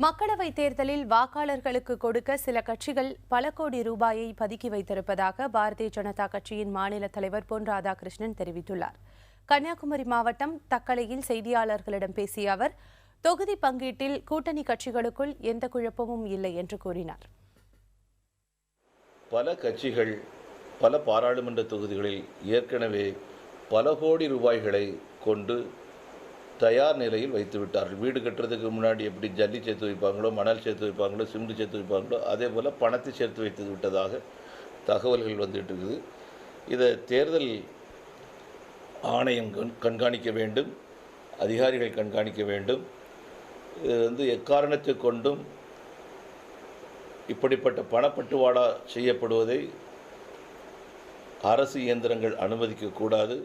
மக்களவைத் தேர்தலில் வாக்காளர்களுக்கு கொடுக்க சில கட்சிகள் பல கோடி ரூபாயை பதுக்கி வைத்திருப்பதாக பாரதிய ஜனதா கட்சியின் மாநில தலைவர் பொன் ராதாகிருஷ்ணன் தெரிவித்துள்ளார். கன்னியாகுமரி மாவட்டம் தக்கலையில் செய்தியாளர்களிடம் பேசிய அவர், தொகுதி பங்கீட்டில் கூட்டணி கட்சிகளுக்குள் எந்த குழப்பமும் இல்லை என்று கூறினார். பல கட்சிகள் பல பாராளுமன்ற தொகுதிகளில் ஏற்கனவே பல கோடி ரூபாய்களை கொண்டு தயார் நிலையில் வைத்து விட்டார்கள். வீடு கட்டுறதுக்கு முன்னாடி எப்படி ஜல்லி சேர்த்து வைப்பாங்களோ, மணல் சேர்த்து வைப்பாங்களோ, சிமெண்ட் சேர்த்து வைப்பாங்களோ, அதே போல் பணத்தை சேர்த்து வைத்து விட்டதாக தகவல்கள் வந்துட்டு இருக்குது. இதை தேர்தல் ஆணையம் கண்காணிக்க வேண்டும், அதிகாரிகள் கண்காணிக்க வேண்டும். இது எக்காரணத்தை கொண்டும் இப்படிப்பட்ட பணப்பட்டுவாடா செய்யப்படுவதை அரசு இயந்திரங்கள் அனுமதிக்கக்கூடாது.